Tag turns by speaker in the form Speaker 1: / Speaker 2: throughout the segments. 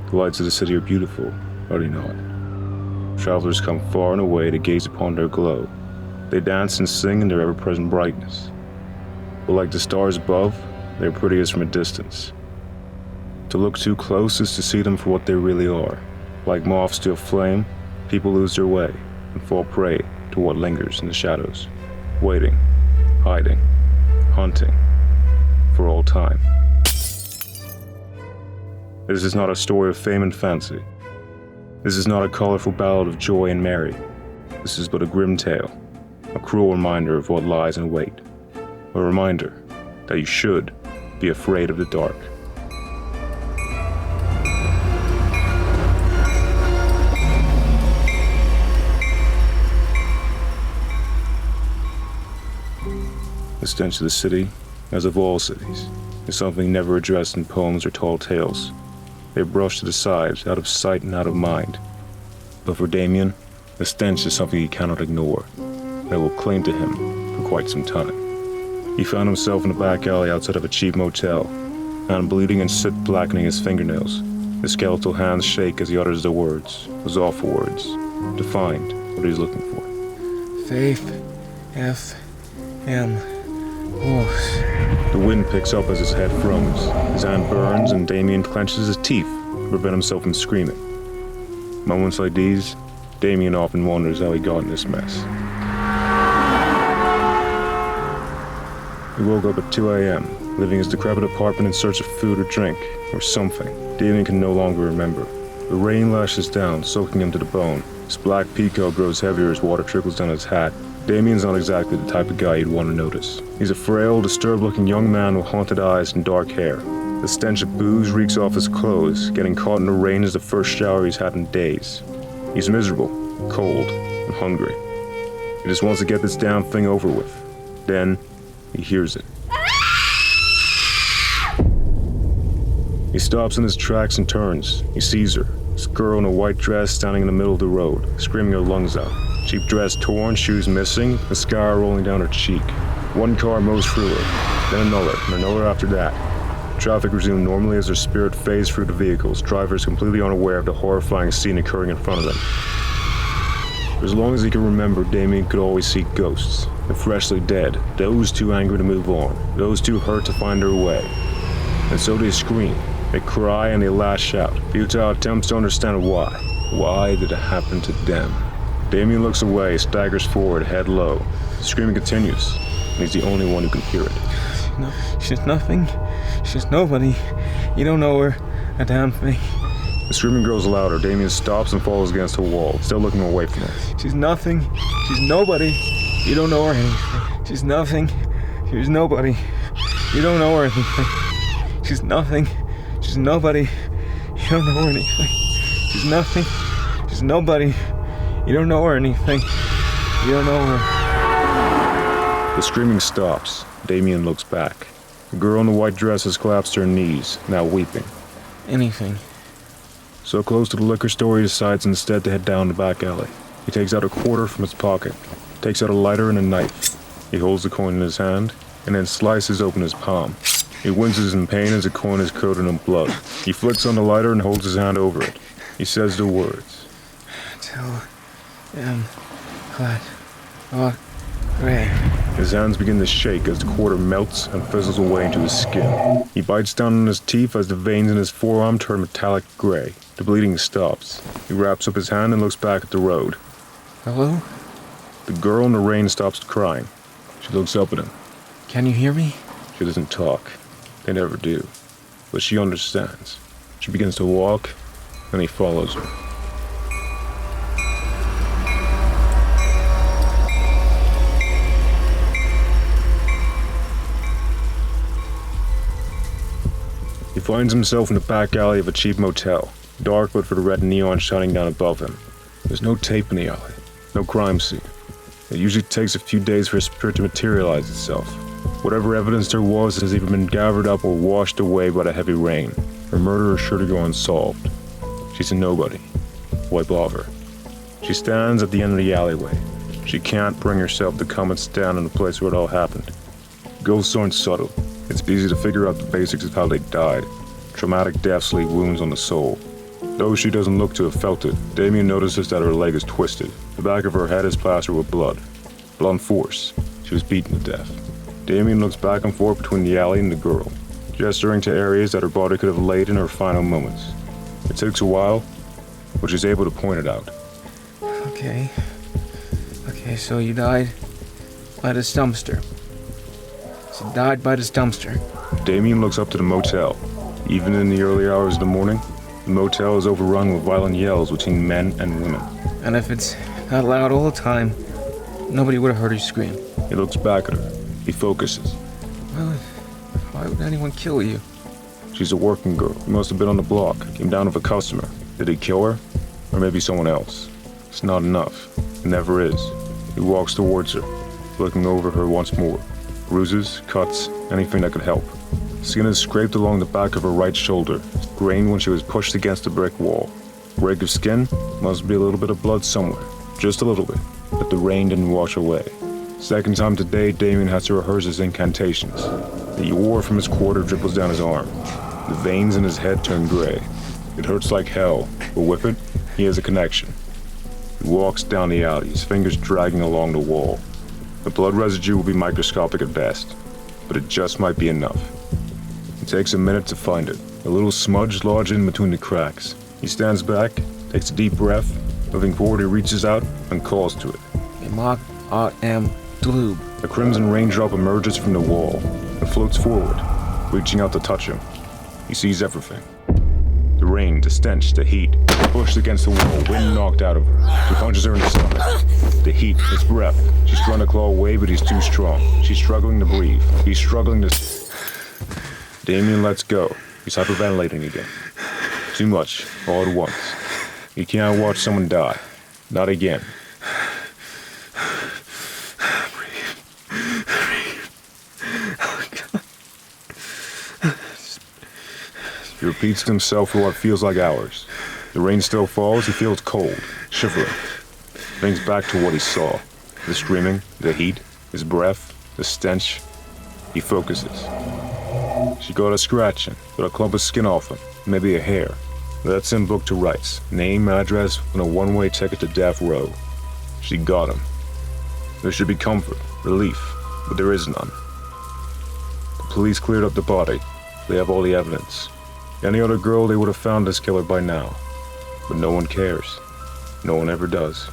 Speaker 1: The lights of the city are beautiful, are they not? Travelers come far and away to gaze upon their glow. They dance and sing in their ever-present brightness. But like the stars above, they're prettiest from a distance. To look too close is to see them for what they really are. Like moths to a flame, people lose their way and fall prey to what lingers in the shadows, waiting, hiding, hunting, for all time. This is not a story of fame and fancy. This is not a colorful ballad of joy and merry. This is but a grim tale, a cruel reminder of what lies in wait. A reminder that you should be afraid of the dark. The stench of the city, as of all cities, is something never addressed in poems or tall tales. They are brushed to the side, out of sight and out of mind. But for Damien, the stench is something he cannot ignore, and it will cling to him for quite some time. He found himself in a back alley outside of a cheap motel, hand bleeding and soot blackening his fingernails. His skeletal hands shake as he utters the words, those awful words, to find what he's looking for.
Speaker 2: Faith, F.M. Wolves.
Speaker 1: The wind picks up as his head thrums. His hand burns and Damien clenches his teeth to prevent himself from screaming. Moments like these, Damien often wonders how he got in this mess. He woke up at 2 a.m., leaving his decrepit apartment in search of food or drink, or something. Damien can no longer remember. The rain lashes down, soaking him to the bone. His black peacoat grows heavier as water trickles down his hat. Damien's not exactly the type of guy you'd want to notice. He's a frail, disturbed-looking young man with haunted eyes and dark hair. The stench of booze reeks off his clothes. Getting caught in the rain is the first shower he's had in days. He's miserable, cold, and hungry. He just wants to get this damn thing over with. Then, he hears it. He stops in his tracks and turns. He sees her, this girl in a white dress standing in the middle of the road, screaming her lungs out. Cheap dress torn, shoes missing, mascara rolling down her cheek. One car mows through her, then another, and another after that. Traffic resumed normally as their spirit phased through the vehicles, drivers completely unaware of the horrifying scene occurring in front of them. For as long as he could remember, Damien could always see ghosts, the freshly dead, those too angry to move on, those too hurt to find their way. And so they scream, they cry, and they lash out, futile attempts to understand why. Why did it happen to them? Damien looks away, staggers forward, head low. The screaming continues, and he's the only one who can hear it.
Speaker 2: No, she's nothing. She's nobody. You don't know her a damn thing.
Speaker 1: The screaming grows louder. Damien stops and falls against a wall, still looking away from her.
Speaker 2: She's nothing. She's nobody. You don't know her anything. She's nothing. She's nobody. You don't know her anything. She's nothing. She's nobody. You don't know her anything. She's nothing. She's nobody. You don't know her anything. You don't know her.
Speaker 1: The screaming stops. Damien looks back. The girl in the white dress has collapsed to her knees, now weeping.
Speaker 2: Anything.
Speaker 1: So close to the liquor store, he decides instead to head down the back alley. He takes out a quarter from his pocket, takes out a lighter and a knife. He holds the coin in his hand, and then slices open his palm. He winces in pain as the coin is coated in blood. He flicks on the lighter and holds his hand over it. He says the words.
Speaker 2: Tell them glad not rain.
Speaker 1: His hands begin to shake as the quarter melts and fizzles away into his skin. He bites down on his teeth as the veins in his forearm turn metallic gray. The bleeding stops. He wraps up his hand and looks back at the road.
Speaker 2: Hello?
Speaker 1: The girl in the rain stops crying. She looks up at him.
Speaker 2: Can you hear me?
Speaker 1: She doesn't talk. They never do. But she understands. She begins to walk, and he follows her. He finds himself in the back alley of a cheap motel, dark but for the red neon shining down above him. There's no tape in the alley, no crime scene. It usually takes a few days for a spirit to materialize itself. Whatever evidence there was has either been gathered up or washed away by the heavy rain. Her murder is sure to go unsolved. She's a nobody. Wipe off her. She stands at the end of the alleyway. She can't bring herself to come and stand in the place where it all happened. Ghosts aren't subtle. It's easy to figure out the basics of how they died. Traumatic deaths leave wounds on the soul. Though she doesn't look to have felt it, Damien notices that her leg is twisted. The back of her head is plastered with blood. Blunt force. She was beaten to death. Damien looks back and forth between the alley and the girl, gesturing to areas that her body could have laid in her final moments. It takes a while, but she's able to point it out.
Speaker 2: Okay, so you died by this dumpster. So you died by this dumpster.
Speaker 1: Damien looks up to the motel. Even in the early hours of the morning, the motel is overrun with violent yells between men and women.
Speaker 2: And if it's that loud all the time, nobody would have heard you scream.
Speaker 1: He looks back at her. He focuses.
Speaker 2: Why would anyone kill you?
Speaker 1: She's a working girl. He must have been on the block. Came down with a customer. Did he kill her? Or maybe someone else? It's not enough. It never is. He walks towards her, looking over her once more. Bruises, cuts, anything that could help. Skin is scraped along the back of her right shoulder, grained when she was pushed against a brick wall. Break of skin, must be a little bit of blood somewhere. Just a little bit, but the rain didn't wash away. Second time today, Damien has to rehearse his incantations. The ore from his quarter dribbles down his arm. The veins in his head turn gray. It hurts like hell, but with it, he has a connection. He walks down the alley, his fingers dragging along the wall. The blood residue will be microscopic at best, but it just might be enough. It takes a minute to find it, a little smudge lodged in between the cracks. He stands back, takes a deep breath. Moving forward, he reaches out and calls to it.
Speaker 2: Gloob.
Speaker 1: A crimson raindrop emerges from the wall and floats forward, reaching out to touch him. He sees everything. The rain, the stench, the heat. Pushed against the wall, wind knocked out of her. He punches her in the stomach. The heat, his breath. She's trying to claw away, but he's too strong. She's struggling to breathe. He's struggling to... Damien lets go. He's hyperventilating again. Too much, all at once. He can't watch someone die. Not again. He repeats to himself for what feels like hours. The rain still falls, he feels cold, shivering. Thinks back to what he saw. The screaming, the heat, his breath, the stench. He focuses. She got a scratching, got a clump of skin off him, maybe a hair. That's him booked to rights. Name, address, and a one-way ticket to Death Row. She got him. There should be comfort, relief, but there is none. The police cleared up the body. They have all the evidence. Any other girl, they would have found this killer by now. But no one cares. No one ever does.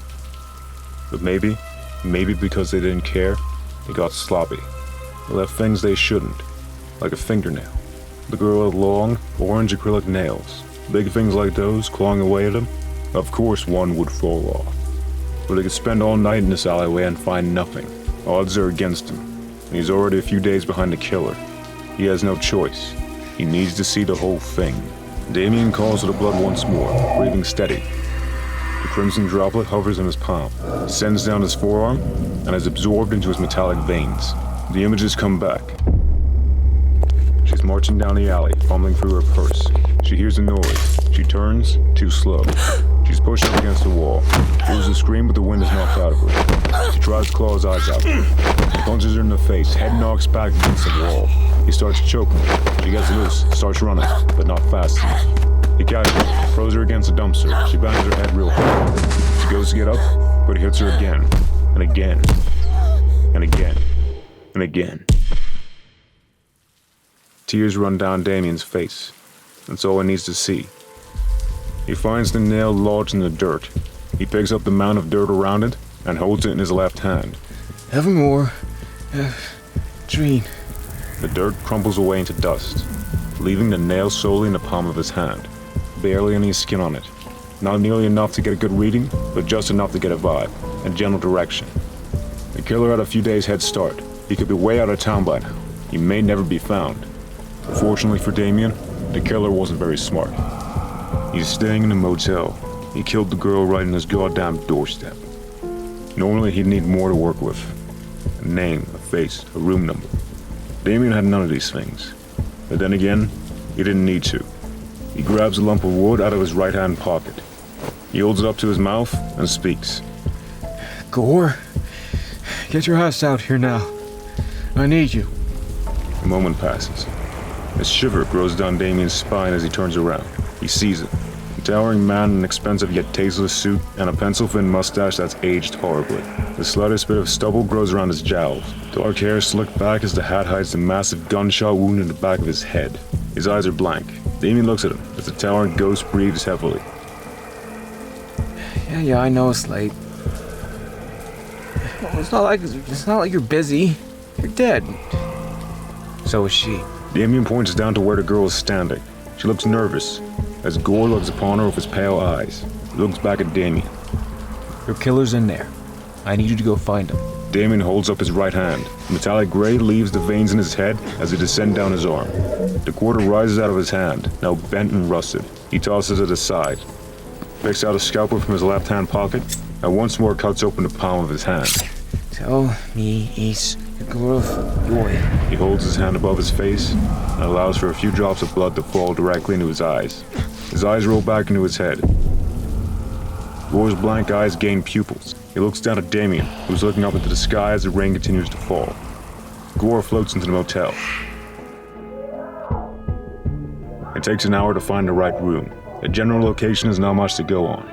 Speaker 1: But maybe because they didn't care, they got sloppy. They left things they shouldn't, like a fingernail. The girl had long, orange acrylic nails. Big things like those, clawing away at him. Of course one would fall off. But he could spend all night in this alleyway and find nothing. Odds are against him. And he's already a few days behind the killer. He has no choice. He needs to see the whole thing. Damien calls to the blood once more, breathing steady. The crimson droplet hovers in his palm, sends down his forearm, and is absorbed into his metallic veins. The images come back. She's marching down the alley, fumbling through her purse. She hears a noise. She turns, too slow. She's pushed up against the wall. There's a scream, but the wind is knocked out of her. She tries to claw his eyes out. He punches her in the face. Head knocks back against the wall. He starts choking. She gets loose, starts running, but not fast enough. He catches her, throws her against a dumpster. She bangs her head real hard. She goes to get up, but he hits her again, and again, and again, and again. Tears run down Damien's face. That's all he needs to see. He finds the nail lodged in the dirt. He picks up the mound of dirt around it and holds it in his left hand.
Speaker 2: Evermore, Dreen.
Speaker 1: The dirt crumbles away into dust, leaving the nail solely in the palm of his hand. Barely any skin on it. Not nearly enough to get a good reading, but just enough to get a vibe and general direction. The killer had a few days head start. He could be way out of town by now. He may never be found. Fortunately for Damien, the killer wasn't very smart. He's staying in a motel. He killed the girl right in his goddamn doorstep. Normally he'd need more to work with. A name, a face, a room number. Damien had none of these things. But then again, he didn't need to. He grabs a lump of wood out of his right-hand pocket. He holds it up to his mouth and speaks.
Speaker 2: Gore, get your ass out here now. I need you.
Speaker 1: A moment passes. A shiver grows down Damien's spine as he turns around. He sees it. A towering man in an expensive yet tasteless suit and a pencil-thin mustache that's aged horribly. The slightest bit of stubble grows around his jowls. Dark hair slicked back as the hat hides the massive gunshot wound in the back of his head. His eyes are blank. Damien looks at him as the towering ghost breathes heavily.
Speaker 2: Yeah, I know it's late. Well, it's not like you're busy. You're dead. So is she.
Speaker 1: Damien points down to where the girl is standing. She looks nervous as Gore looks upon her with his pale eyes. He looks back at Damien.
Speaker 2: Your killer's in there. I need you to go find him.
Speaker 1: Damien holds up his right hand. Metallic gray leaves the veins in his head as they descend down his arm. The quarter rises out of his hand, now bent and rusted. He tosses it aside, picks out a scalpel from his left-hand pocket, and once more cuts open the palm of his hand.
Speaker 2: Tell me he's a girl boy.
Speaker 1: He holds his hand above his face and allows for a few drops of blood to fall directly into his eyes. His eyes roll back into his head. Gore's blank eyes gain pupils. He looks down at Damien, who's looking up into the sky as the rain continues to fall. Gore floats into the motel. It takes an hour to find the right room. The general location is not much to go on.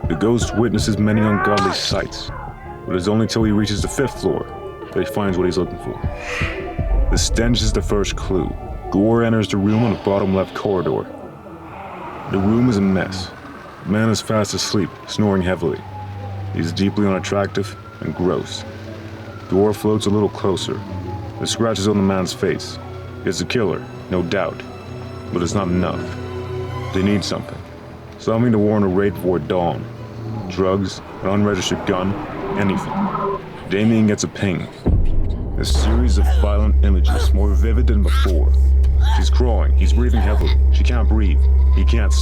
Speaker 1: The ghost witnesses many ungodly sights, but it's only till he reaches the 5th floor that he finds what he's looking for. The stench is the first clue. Gore enters the room on the bottom left corridor. The room is a mess. The man is fast asleep, snoring heavily. He's deeply unattractive and gross. Gore floats a little closer. The scratches on the man's face. It's the killer, no doubt, but it's not enough. They need something. Something to warrant a raid before dawn. Drugs, an unregistered gun, anything. Damien gets a ping. A series of violent images, more vivid than before. She's crawling. He's breathing heavily. She can't breathe. He can't.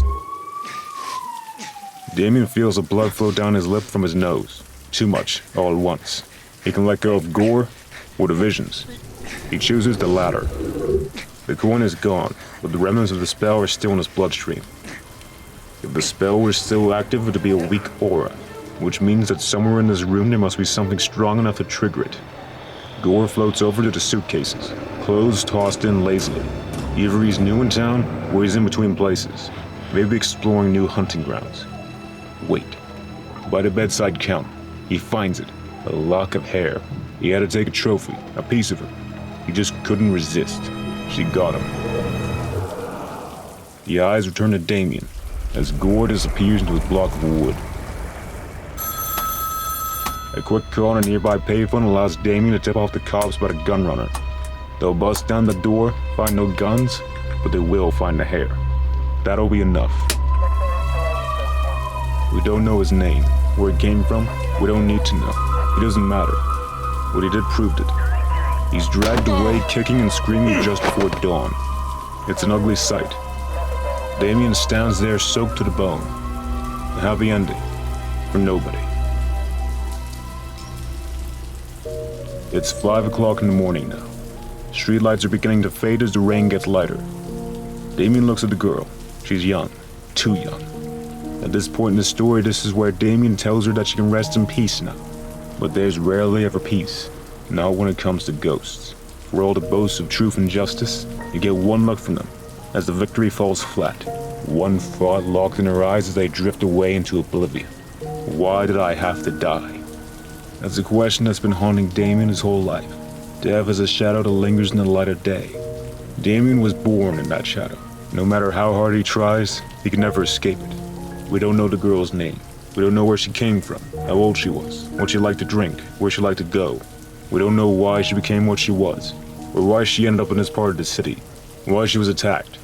Speaker 1: Damien feels the blood flow down his lip from his nose. Too much, all at once. He can let go of Gore or the visions. He chooses the latter. The coin is gone, but the remnants of the spell are still in his bloodstream. If the spell were still active, it would be a weak aura, which means that somewhere in this room there must be something strong enough to trigger it. Gore floats over to the suitcases, clothes tossed in lazily. Either he's new in town, or he's in between places, maybe exploring new hunting grounds. Wait. By the bedside counter, he finds it, a lock of hair. He had to take a trophy, a piece of her. He just couldn't resist. She got him. The eyes return to Damien, as Gore disappears into his block of wood. A quick call on a nearby payphone allows Damien to tip off the cops about a gun runner. They'll bust down the door, find no guns, but they will find the hair. That'll be enough. We don't know his name, where it came from. We don't need to know. It doesn't matter. What he did proved it. He's dragged away, kicking and screaming just before dawn. It's an ugly sight. Damien stands there soaked to the bone. A happy ending for nobody. It's 5 o'clock in the morning now. Streetlights are beginning to fade as the rain gets lighter. Damien looks at the girl. She's young. Too young. At this point in the story, this is where Damien tells her that she can rest in peace now. But there's rarely ever peace. Not when it comes to ghosts. For all the boasts of truth and justice, you get one look from them, as the victory falls flat. One thought locked in her eyes as they drift away into oblivion. Why did I have to die? That's a question that's been haunting Damien his whole life. Death is a shadow that lingers in the light of day. Damien was born in that shadow. No matter how hard he tries, he can never escape it. We don't know the girl's name. We don't know where she came from, how old she was, what she liked to drink, where she liked to go. We don't know why she became what she was, or why she ended up in this part of the city, why she was attacked.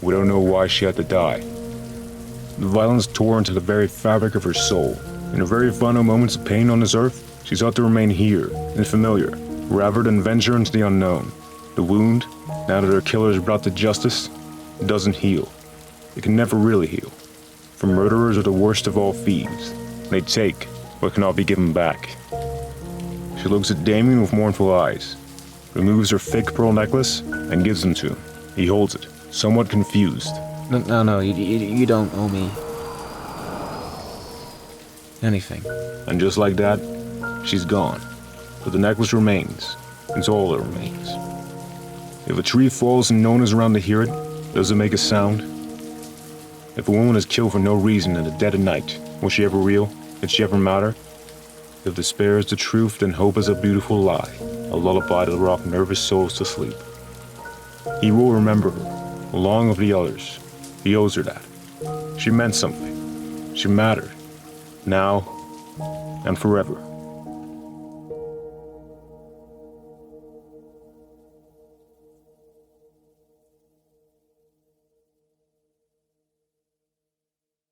Speaker 1: We don't know why she had to die. The violence tore into the very fabric of her soul. In her very final moments of pain on this earth, she sought to remain here, and familiar, rather than venture into the unknown. The wound, now that her killer is brought to justice, doesn't heal. It can never really heal. For murderers are the worst of all thieves. They take what cannot be given back. She looks at Damien with mournful eyes, removes her fake pearl necklace, and gives them to him. He holds it, somewhat confused.
Speaker 2: No, you don't owe me anything.
Speaker 1: And just like that, she's gone. But the necklace remains. It's all that remains. If a tree falls and no one is around to hear it, does it make a sound? If a woman is killed for no reason in the dead of night, was she ever real? Did she ever matter? If despair is the truth, then hope is a beautiful lie, a lullaby to rock nervous souls to sleep. He will remember her, along with the others. He owes her that. She meant something. She mattered. Now and forever.